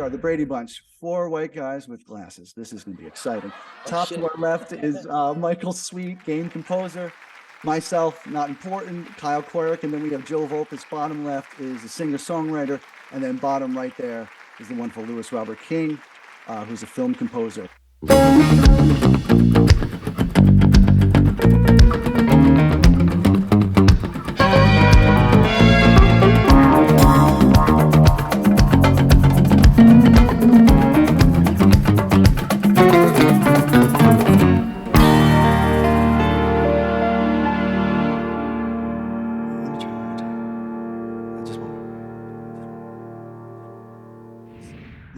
are, the Brady Bunch, 4 white guys with glasses. This is going to be exciting. Oh, Top shit. to our left is Michael Sweet, game composer. Myself, not important, Kyle Querec, and then we have Joe Volpus. Bottom left is a singer-songwriter, and then bottom right there is the wonderful Louis Robert King, who's a film composer.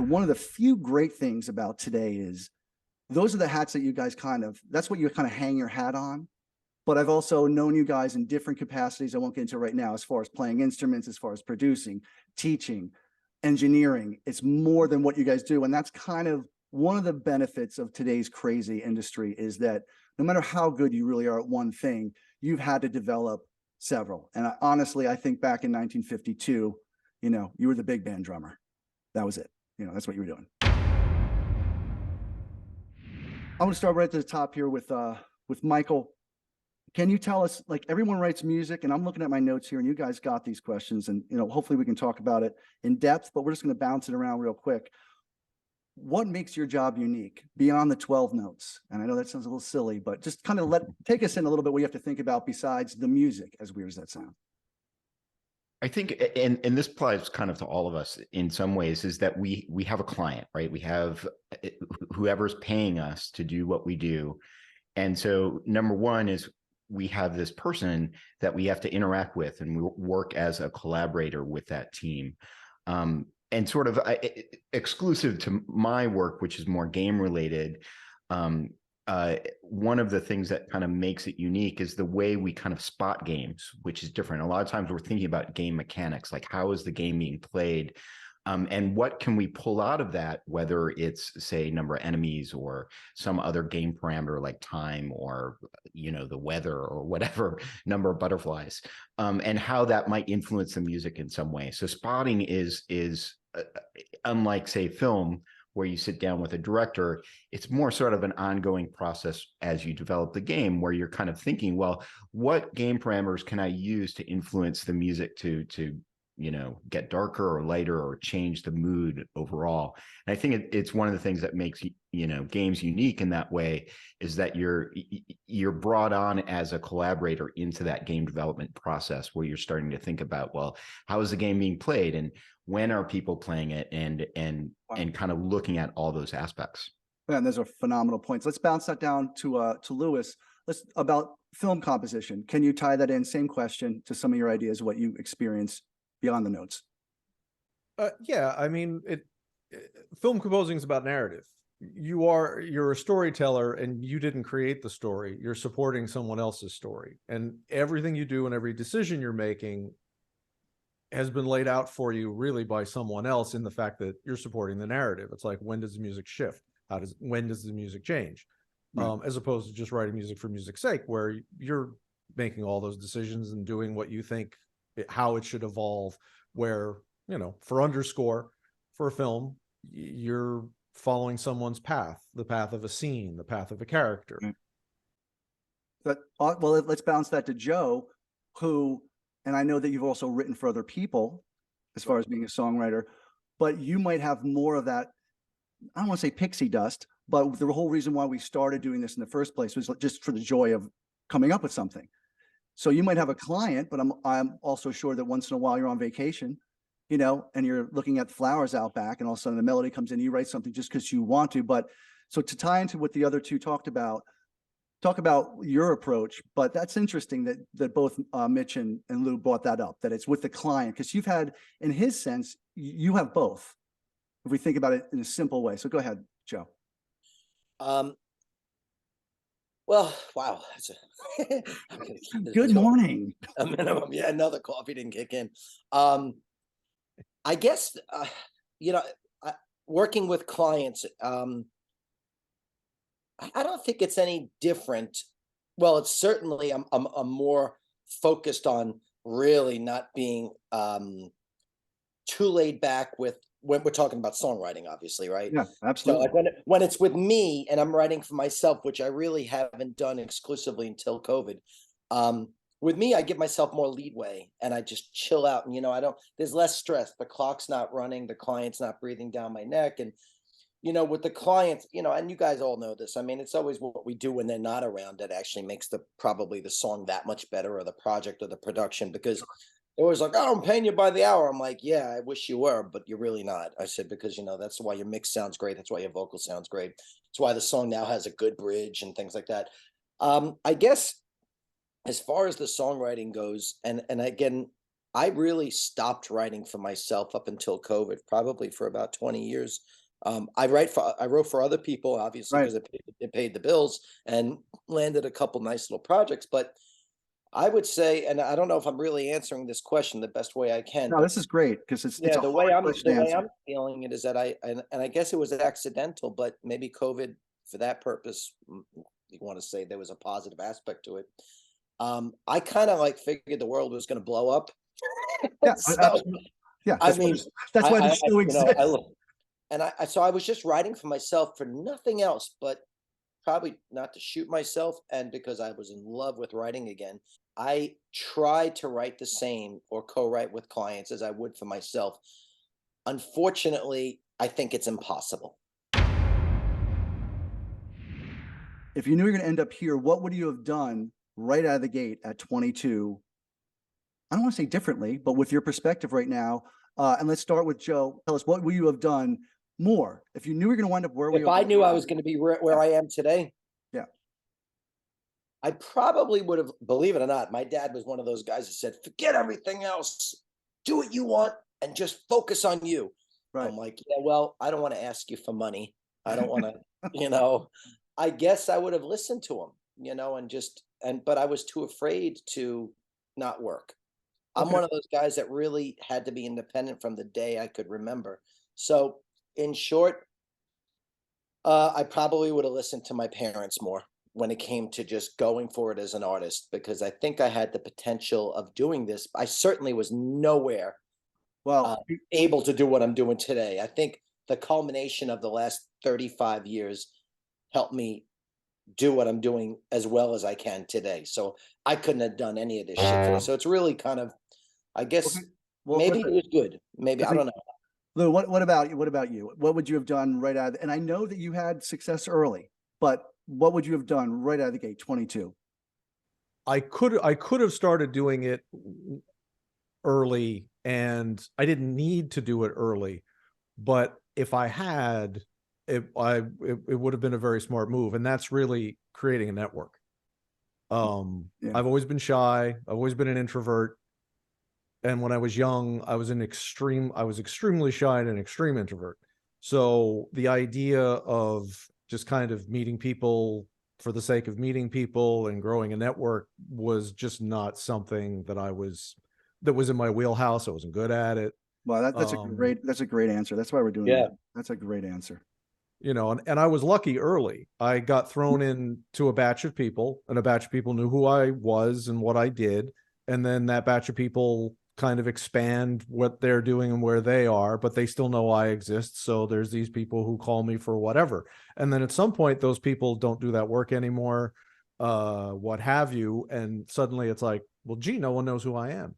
One of the few great things about today is those are the hats that you guys that's what you kind of hang your hat on. But I've also known you guys in different capacities. I won't get into right now as far as playing instruments, as far as producing, teaching, engineering. It's more than what you guys do. And that's kind of one of the benefits of today's crazy industry is that no matter how good you really are at one thing, you've had to develop several. And honestly, I think back in 1952, you were the big band drummer. That was it. That's what you were doing. I want to start right at the top here with Michael. Can you tell us, like everyone writes music, and I'm looking at my notes here, and you guys got these questions, and hopefully we can talk about it in depth, but we're just going to bounce it around real quick. What makes your job unique beyond the 12 notes? And I know that sounds a little silly, but just kind of take us in a little bit what you have to think about besides the music, as weird as that sounds. I think, and this applies kind of to all of us in some ways, is that we have a client, right? We have whoever's paying us to do what we do. And so number one is we have this person that we have to interact with, and we work as a collaborator with that team. And sort of exclusive to my work, which is more game related, one of the things that kind of makes it unique is the way we kind of spot games, which is different. A lot of times we're thinking about game mechanics, like how is the game being played, and what can we pull out of that, whether it's, say, number of enemies or some other game parameter like time or the weather or whatever, number of butterflies, and how that might influence the music in some way. So spotting is unlike, say, film, where you sit down with a director, it's more sort of an ongoing process as you develop the game, where you're kind of thinking, well, what game parameters can I use to influence the music to get darker or lighter or change the mood overall? And I think it's one of the things that makes games unique in that way, is that you're brought on as a collaborator into that game development process, where you're starting to think about, well, how is the game being played, and when are people playing it, and kind of looking at all those aspects. Man, those are phenomenal points. Let's bounce that down to Louis. About film composition. Can you tie that in? Same question to some of your ideas, what you experience beyond the notes. Yeah, I mean, film composing is about narrative. You're a storyteller, and you didn't create the story. You're supporting someone else's story, and everything you do and every decision you're making has been laid out for you really by someone else, in the fact that you're supporting the narrative. It's like, when does the music shift? When does the music change? Right. As opposed to just writing music for music's sake, where you're making all those decisions and doing what you think how it should evolve, where, for underscore, for a film, you're following someone's path, the path of a scene, the path of a character. But well, let's bounce that to Joe, who, and I know that you've also written for other people as far as being a songwriter, but you might have more of that, I don't want to say pixie dust, but the whole reason why we started doing this in the first place was just for the joy of coming up with something. So you might have a client, but I'm also sure that once in a while you're on vacation, and you're looking at flowers out back, and all of a sudden the melody comes in, you write something just because you want to. But so to tie into what the other two talk about your approach, but that's interesting that both Mitch and Lou brought that up, that it's with the client, because you've had, in his sense, you have both, if we think about it in a simple way. So go ahead, Joe. Well, wow. Good morning. A minimum. Yeah, another coffee didn't kick in. I guess, working with clients, I don't think it's any different. Well, it's certainly, I'm more focused on really not being too laid back with when we're talking about songwriting, obviously, right? Yeah, So absolutely. like when it's with me and I'm writing for myself, which I really haven't done exclusively until COVID. With me, I give myself more leadway and I just chill out. And I don't. There's less stress. The clock's not running. The client's not breathing down my neck. And with the clients, and you guys all know this. I mean, it's always what we do when they're not around that actually makes probably the song that much better, or the project or the production, because they're always like, "Oh, I'm paying you by the hour." I'm like, "Yeah, I wish you were, but you're really not." I said, because that's why your mix sounds great. That's why your vocal sounds great. That's why the song now has a good bridge and things like that. I guess as far as the songwriting goes, and again, I really stopped writing for myself up until COVID, probably for about 20 years. I wrote for other people, obviously, Right. because it paid the bills and landed a couple nice little projects. But I would say, and I don't know if I'm really answering this question the best way I can, No, but this is great because it's yeah, a hard question the to way answer. I'm feeling it is that and I guess it was accidental, but maybe COVID for that purpose, you want to say there was a positive aspect to it. I kind of like figured the world was going to blow up. Yeah, So absolutely. Yeah, I mean, that's why this show I exists. look, and so I was just writing for myself for nothing else, but probably not to shoot myself, and because I was in love with writing again. I tried to write the same or co-write with clients as I would for myself. Unfortunately, I think it's impossible. If you knew you're going to end up here, what would you have done right out of the gate at 22? I don't want to say differently, but with your perspective right now, and let's start with Joe. Tell us, what would you have done more if you knew you were going to wind up where we If are I knew I now? was going to be where I am today, Yeah. I probably would have, believe it or not, my dad was one of those guys that said, "Forget everything else, do what you want and just focus on you." Right. I'm like, "Yeah, well, I don't want to ask you for money. I don't want to, you know, I guess I would have listened to him, but I was too afraid to not work. I'm Okay. one of those guys that really had to be independent from the day I could remember. So, in short, I probably would have listened to my parents more when it came to just going for it as an artist, because I think I had the potential of doing this. I certainly was nowhere uh, Well, able to do what I'm doing today. I think the culmination of the last 35 years helped me do what I'm doing as well as I can today. So I couldn't have done any of this shit today. So it's really kind of, I okay. guess, Well, maybe it was good. Maybe, I I think, don't know. Lou, what about you? What about you? What would you have done right out and I know that you had success early, but what would you have done right out of the gate, 22? I could have started doing it early, and I didn't need to do it early. But if I had, it would have been a very smart move, and that's really creating a network. Yeah. I've always been shy. I've always been an introvert. And when I was young, I was extremely shy and an extreme introvert. So the idea of just kind of meeting people for the sake of meeting people and growing a network was just not something that was in my wheelhouse. I wasn't good at it. Well, that's Um, a great answer. That's why we're doing Yeah. this. That's a great answer. and I was lucky early. I got thrown into a batch of people, and a batch of people knew who I was and what I did. And then that batch of people kind of expand what they're doing and where they are, but they still know I exist. So there's these people who call me for whatever. And then at some point, those people don't do that work anymore, what have you. And suddenly it's like, well, gee, no one knows who I am.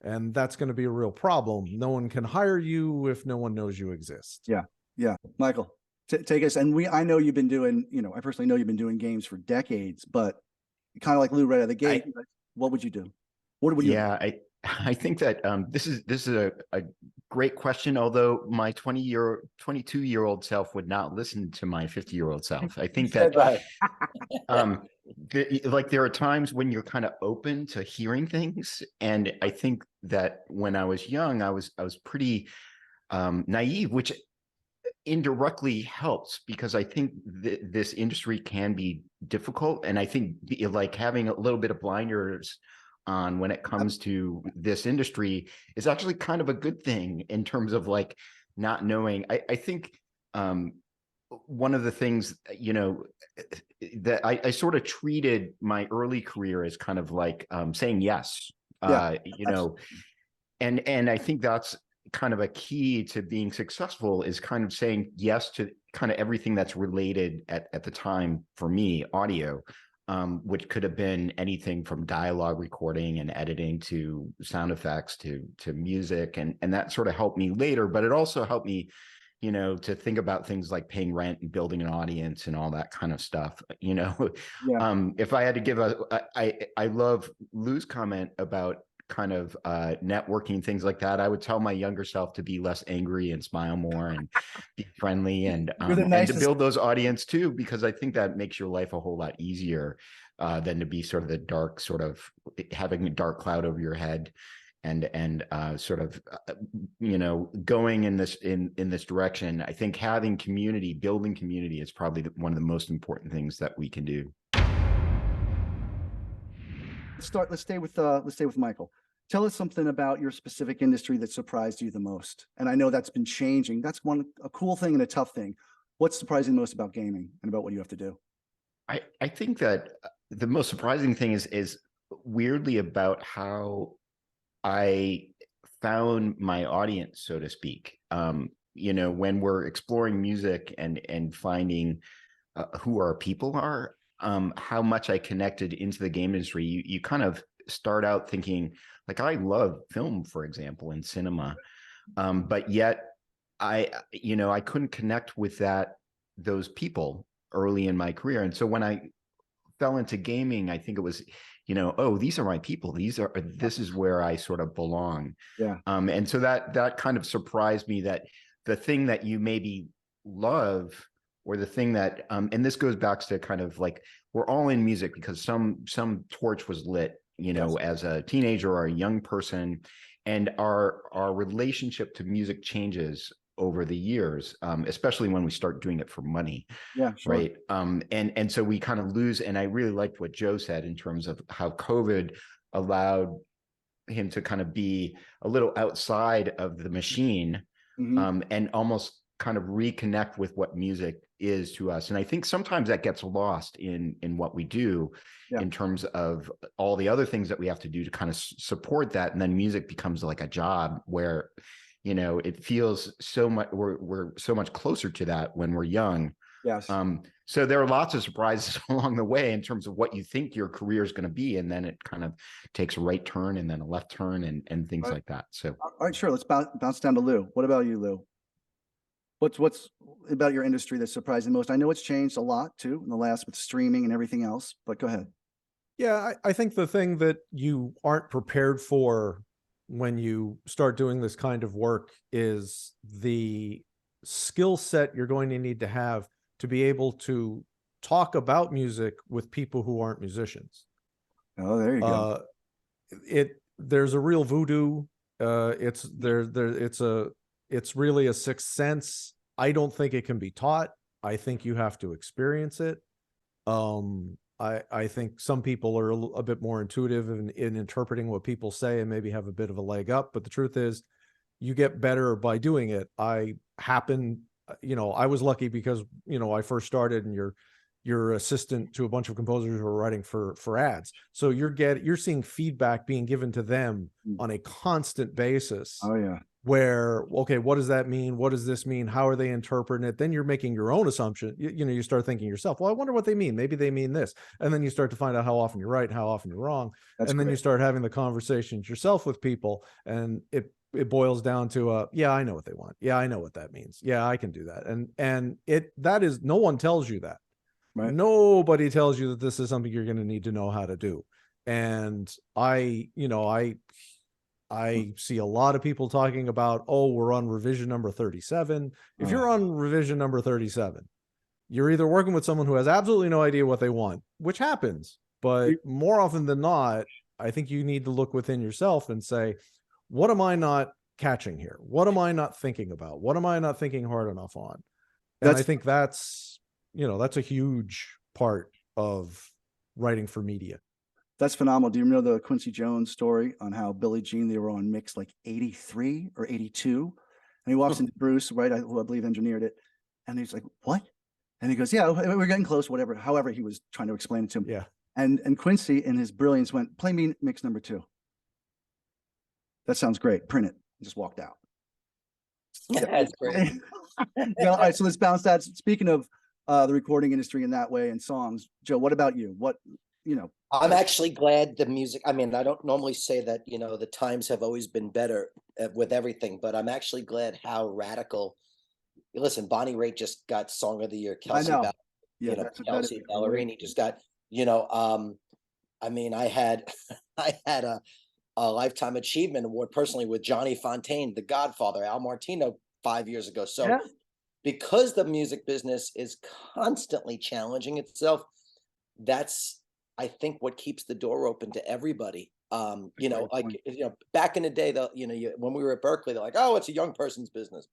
And that's going to be a real problem. No one can hire you if no one knows you exist. Yeah. Yeah. Michael, take us. And I know you've been doing, I personally know you've been doing games for decades, but kind of like Lou right out of the gate, what would you do? What would you? Yeah, I think that this is a great question. Although my 22-year-old self would not listen to my 50-year-old self. I think that Right. like there are times when you're kind of open to hearing things, and I think that when I was young, I was pretty naive, which indirectly helps, because I think this industry can be difficult, and I think like having a little bit of blinders on when it comes to this industry is actually kind of a good thing in terms of like not knowing. I think one of the things, that I sort of treated my early career as kind of like saying yes, Yeah. and I think that's kind of a key to being successful is kind of saying yes to kind of everything that's related at the time for me, audio, which could have been anything from dialogue recording and editing to sound effects to music. And that sort of helped me later, but it also helped me, you know, to think about things like paying rent and building an audience and all that kind of stuff. You know, Yeah. if I had to give I love Lou's comment about kind of networking, things like that. I would tell my younger self to be less angry and smile more and be friendly and You're the to nicest. build those audience too, because I think that makes your life a whole lot easier than to be sort of the dark, sort of having a dark cloud over your head and sort of you know, going in this direction. I think having community, building community is probably one of the most important things that we can do. Let's stay with Michael. Tell us something about your specific industry that surprised you the most. And I know that's been changing. That's a cool thing and a tough thing. What's surprising most about gaming and about what you have to do? I think that the most surprising thing is weirdly about how I found my audience, so to speak. You know, when we're exploring music and finding who our people are, how much I connected into the game industry. You kind of start out thinking, like, I love film, for example, and cinema, but yet I couldn't connect with those people early in my career. And so when I fell into gaming, I think it was, you know, oh, these are my people. This is where I sort of belong. Yeah. And so that kind of surprised me, that the thing that you maybe love, or the thing that, and this goes back to kind of like, we're all in music because some torch was lit, you know, Yes. as a teenager or a young person, and our relationship to music changes over the years, especially when we start doing it for money. Yeah, sure. Right. And so we kind of lose. And I really liked what Joe said in terms of how COVID allowed him to kind of be a little outside of the machine, and almost kind of reconnect with what music is to us. And I think sometimes that gets lost in what we do, in terms of all the other things that we have to do to kind of support that. And then music becomes like a job where, you know, it feels so much, we're so much closer to that when we're young. Yes. So there are lots of surprises along the way in terms of what you think your career is going to be, and then it kind of takes a right turn and then a left turn and things like that. So, all right, sure. Let's bounce down to Lou. What about you, Lou? What's about your industry that surprised you most? I know it's changed a lot too in the last, with streaming and everything else, but go ahead. Yeah, I think the thing that you aren't prepared for when you start doing this kind of work is the skill set you're going to need to have to be able to talk about music with people who aren't musicians. Oh, there you go. There's a real voodoo. It's really a sixth sense. I don't think it can be taught. I think you have to experience it. I think some people are a bit more intuitive in interpreting what people say and maybe have a bit of a leg up. But the truth is, you get better by doing it. I was lucky because, you know, I first started, and you're assistant to a bunch of composers who are writing for ads. So you're seeing feedback being given to them on a constant basis. Oh yeah. Where, okay, what does that mean? What does this mean? How are they interpreting it? Then you're making your own assumption. You start thinking yourself, well, I wonder what they mean. Maybe they mean this. And then you start to find out how often you're right and how often you're wrong. Then you start having the conversations yourself with people, and it boils down to yeah, I know what they want. Yeah, I know what that means. Yeah, I can do that. And that is, no one tells you that. Right. Nobody tells you that this is something you're going to need to know how to do. And I see a lot of people talking about, oh, we're on revision number 37. If you're on revision number 37, you're either working with someone who has absolutely no idea what they want, which happens, but more often than not, I think you need to look within yourself and say, what am I not catching here? What am I not thinking about? What am I not thinking hard enough on? And I think that's a huge part of writing for media. That's phenomenal. Do you know the Quincy Jones story on how Billie Jean, they were on mix like 83 or 82? And he walks into Bruce, right, who I believe engineered it. And he's like, what? And he goes, yeah, we're getting close, whatever. However, he was trying to explain it to him. Yeah. And Quincy, in his brilliance, went, play me mix number 2. That sounds great. Print it. And just walked out. That's great. Yeah, all right, so let's bounce that. Speaking of the recording industry in that way and songs, Joe, what about you? What, you know, I'm actually glad the music, I mean, I don't normally say that, the times have always been better with everything, but I'm actually glad how radical. Listen, Bonnie Raitt just got Song of the Year. I know. Yeah, Kelsey Ballerini just got, I mean, I had a Lifetime Achievement Award personally with Johnny Fontaine, The Godfather, Al Martino 5 years ago. So Yeah. because the music business is constantly challenging itself, that's, I think, what keeps the door open to everybody. great point. Back in the day, when we were at Berkeley, they're like, "Oh, it's a young person's business."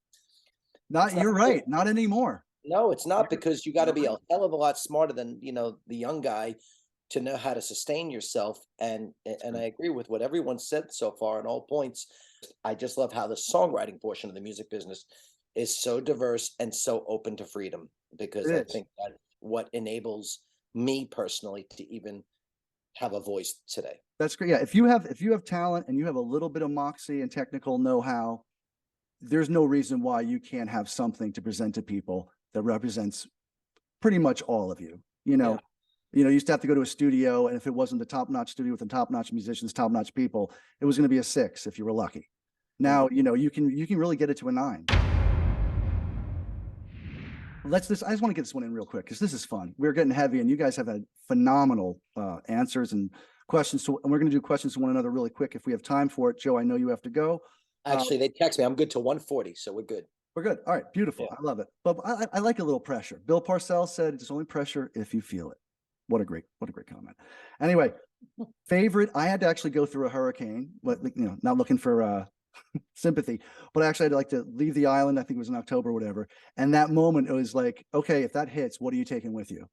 Not, you're right, not anymore. No, it's not, because you got to you're be right. a hell of a lot smarter than, the young guy to know how to sustain yourself. And I agree with what everyone said so far on all points. I just love how the songwriting portion of the music business is so diverse and so open to freedom, because It I is. think that's what enables me personally to even have a voice today. That's great. Yeah, if you have talent and you have a little bit of moxie and technical know-how, there's no reason why you can't have something to present to people that represents pretty much all of you. You used to have to go to a studio, and if it wasn't the top-notch studio with the top-notch musicians, top-notch people, it was going to be a 6 if you were lucky. Now, you can really get it to a 9. I just want to get this one in real quick because this is fun. We're getting heavy, and you guys have had phenomenal answers and questions. And we're going to do questions to one another really quick if we have time for it. Joe, I know you have to go. Actually, they text me. I'm good till 1:40, so we're good. We're good. All right, beautiful. Yeah. I love it. But I like a little pressure. Bill Parcells said it's only pressure if you feel it. What a great comment. Anyway, favorite. I had to actually go through a hurricane, but not looking for sympathy, but actually I'd like to leave the island. I think it was in October or whatever. And that moment, it was like, okay, if that hits, what are you taking with you?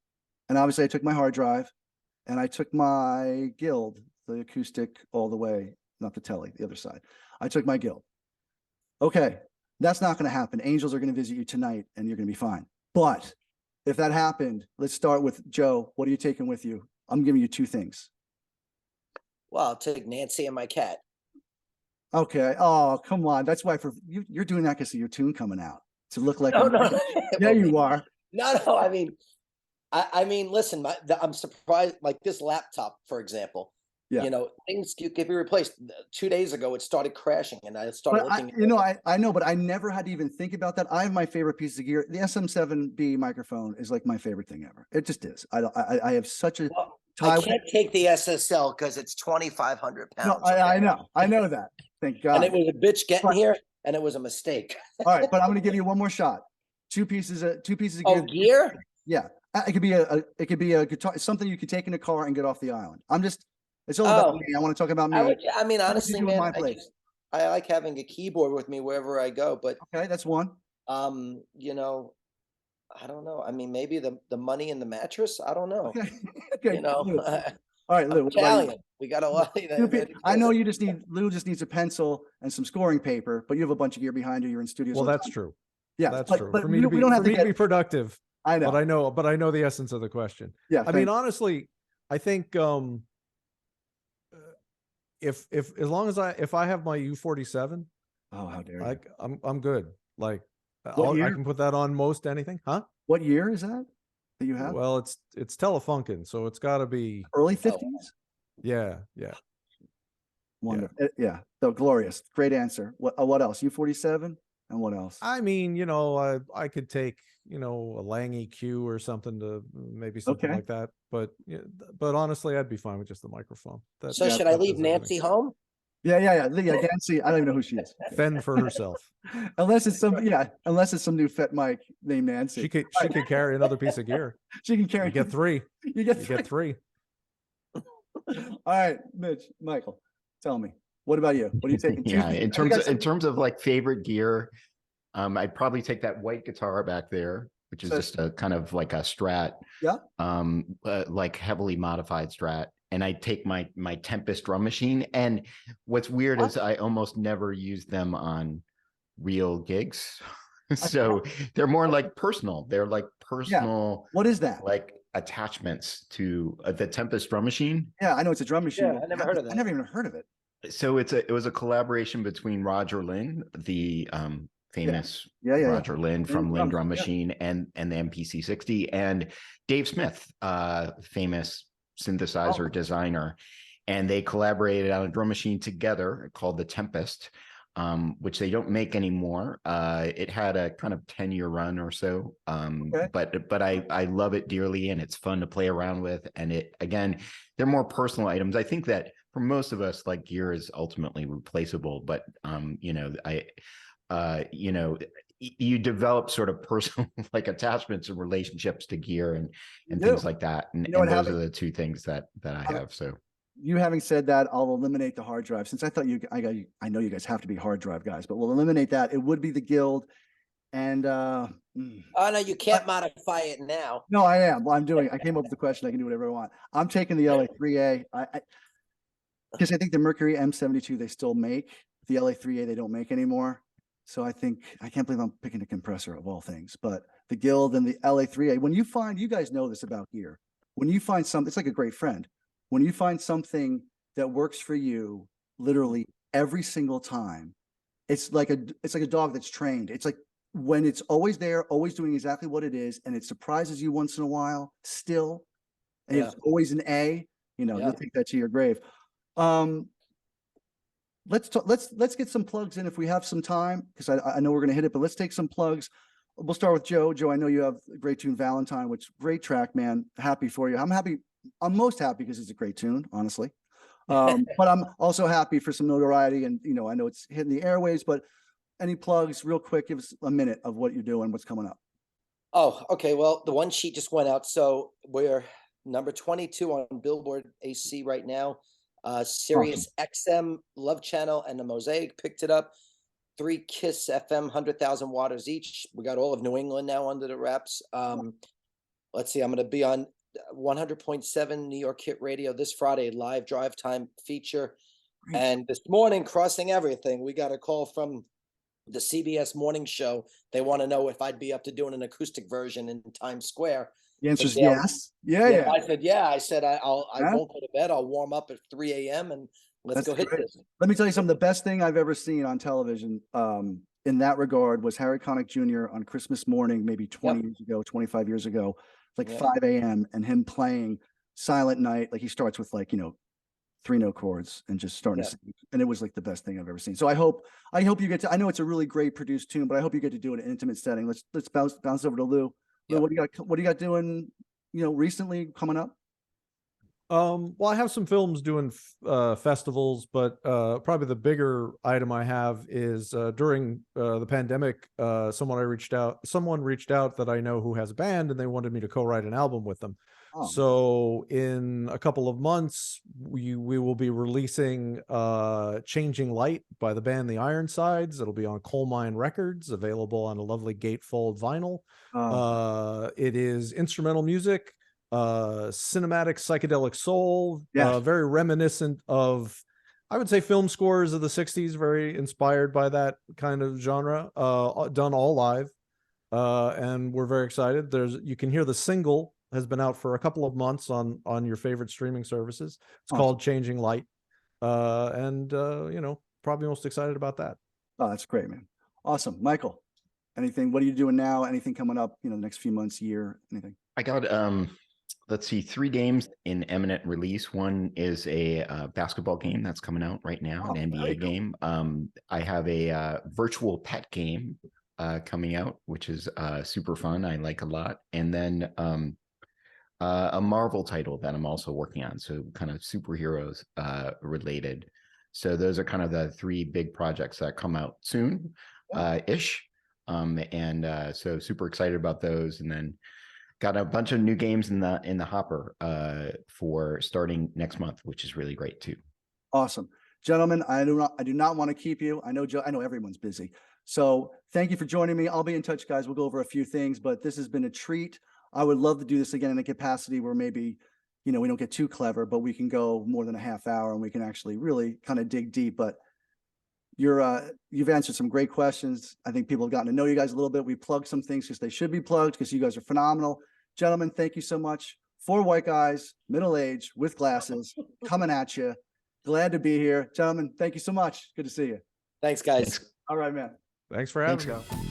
And obviously I took my hard drive and I took my Guild, the acoustic all the way, not the telly, the other side. I took my Guild. Okay, that's not going to happen. Angels are going to visit you tonight and you're going to be fine. But if that happened, let's start with Joe. What are you taking with you? I'm giving you 2 things. Well, I'll take Nancy and my cat. Okay. Oh, come on. That's why you're doing that because of your tune coming out to look like. No. Yeah, you are. No. I mean, listen. I'm surprised. Like this laptop, for example. Yeah. Things can be replaced. 2 days ago, it started crashing, and I started looking. I know, but I never had to even think about that. I have my favorite piece of gear. The SM7B microphone is like my favorite thing ever. It just is. I have such a. I can't take the SSL because it's 2,500 pounds. No, I know that. Thank God. And it was a bitch getting here, and it was a mistake. All right, but I'm going to give you one more shot. Two pieces of gear. Oh, gear? Yeah, it could be a guitar, something you could take in a car and get off the island. It's all about me. I want to talk about me. I mean, honestly, man, place. I like having a keyboard with me wherever I go. But okay, that's one. I don't know. I mean, maybe the money in the mattress. I don't know. Okay. All right, Lou. Italian. We got a lot. I know Lou just needs a pencil and some scoring paper, but you have a bunch of gear behind you. You're in studios. Well, that's true. Yeah, that's true. But for me to be productive. I know. But I know the essence of the question. Yeah. I mean, honestly, I think if as long as I have my U47, oh, how dare you? I'm good. Like I can put that on most anything. Huh? What year is that you have? Well, it's Telefunken, so it's got to be early 50s. Yeah. Wonderful. Yeah. So glorious. Great answer. What else? U47 and what else? I mean, I could take, a Lang EQ or something to maybe something like that. But honestly, I'd be fine with just the microphone. So should I leave Nancy home? Yeah. Nancy, I don't even know who she is. Fend for herself. unless it's some new fit Mike named Nancy. She could carry another piece of gear. She can carry. You get 3. You get 3. All right, Michael, tell me, what about you? What are you taking? Yeah, in terms of like favorite gear, I'd probably take that white guitar back there, which is just a kind of like a Strat. Yeah. Like heavily modified Strat. And I take my Tempest drum machine. And what's weird is I almost never use them on real gigs. So they're more like personal. They're like personal. Yeah. What is that? Like attachments to the Tempest drum machine. Yeah, I know it's a drum machine. Yeah, I never heard of that. I never even heard of it. So it was a collaboration between Roger Lynn, the famous Yeah, yeah, yeah. Roger Lynn from Lynn Lynn Drum Drums, yeah. Machine and the MPC 60, and Dave Smith, famous synthesizer Oh. designer. And they collaborated on a drum machine together called the Tempest, which they don't make anymore. It had a kind of 10-year run or so. Okay. But I love it dearly, and it's fun to play around with. And it, again, they're more personal items. I think that for most of us, like, gear is ultimately replaceable, but you know, you know, you develop sort of personal like attachments and relationships to gear and things like that. And, You know what those happened? are the two things that I have. So You having said that, I'll eliminate the hard drive, since I thought I know you guys have to be hard drive guys, but we'll eliminate that. It would be the Guild. And Oh no, you can't modify it now. no, I am. Well, I came up with the question. I can do whatever I want. I'm taking the LA3A. Because I think the Mercury M72 they still make. The LA3A they don't make anymore. So I can't believe I'm picking a compressor of all things. But the Guild and the LA3A, when you find, you guys know this about gear, when you find something, it's like a great friend. When you find something that works for you, literally every single time, it's like a dog that's trained. It's like when it's always there, always doing exactly what it is, and it surprises you once in a while still, and it's always an A, you'll take that to your grave. Let's get some plugs in if we have some time, because I know we're going to hit it, but let's take some plugs. We'll start with Joe. Joe, I know you have a great tune, Valentine, which great track, man. Happy for you. I'm most happy because it's a great tune, honestly. But I'm also happy for some notoriety, and I know it's hitting the airwaves, but any plugs real quick? Give us a minute of what you're doing, what's coming up. Oh, okay. Well, the one sheet just went out, so we're number 22 on Billboard AC right now. Sirius XM Love Channel and the Mosaic picked it up. 3 Kiss FM 100,000 waters each. We got all of New England now under the wraps. Let's see, I'm going to be on 100.7 New York Hit Radio this Friday, live drive time feature. Great. And this morning, crossing everything, we got a call from the CBS morning show. They want to know if I'd be up to doing an acoustic version in Times Square. The answer is yes. Yeah. I said, yeah. I said, I won't go to bed. I'll warm up at 3 a.m. and let's go hit this. Let me tell you something. The best thing I've ever seen on television in that regard was Harry Connick Jr. on Christmas morning, maybe 20 years ago, 25 years ago, like 5 a.m. and him playing Silent Night. Like he starts with 3-note chords and just starting to sing. And it was like the best thing I've ever seen. So I hope you get to, I know it's a really great produced tune, but I hope you get to do it in an intimate setting. Let's bounce over to Lou. Lou, what do you got doing, recently coming up? Well, I have some films doing festivals, but probably the bigger item I have is during the pandemic, someone reached out that I know who has a band, and they wanted me to co-write an album with them. Oh. So in a couple of months, we will be releasing Changing Light by the band The Ironsides. It'll be on Coal Mine Records, available on a lovely gatefold vinyl. It is instrumental music, cinematic psychedelic soul, very reminiscent of, I would say, film scores of the 60s, very inspired by that kind of genre, done all live. And we're very excited. You can hear the single has been out for a couple of months on your favorite streaming services. It's called Changing Light. Probably most excited about that. Oh, that's great, man. Awesome. Michael, anything, what are you doing now? Anything coming up, the next few months, year, anything? I got, let's see, 3 games in imminent release. One is a basketball game that's coming out right now, an NBA game. I have a virtual pet game coming out, which is super fun. I like a lot. And then a Marvel title that I'm also working on, so kind of superheroes related. So those are kind of the 3 big projects that come out soon ish. So super excited about those. And then got a bunch of new games in the hopper for starting next month, which is really great too. Awesome. Gentlemen, I do not want to keep you. I know everyone's busy. So thank you for joining me. I'll be in touch, guys. We'll go over a few things, but this has been a treat. I would love to do this again in a capacity where maybe, we don't get too clever, but we can go more than a half hour and we can actually really kind of dig deep. But you've answered some great questions. I think people have gotten to know you guys a little bit. We plugged some things because they should be plugged, because you guys are phenomenal. Gentlemen, thank you so much. 4 white guys, middle-aged, with glasses, coming at you. Glad to be here. Gentlemen, thank you so much. Good to see you. Thanks, guys. Thanks. All right, man. Thanks for having Thanks, me. Scott.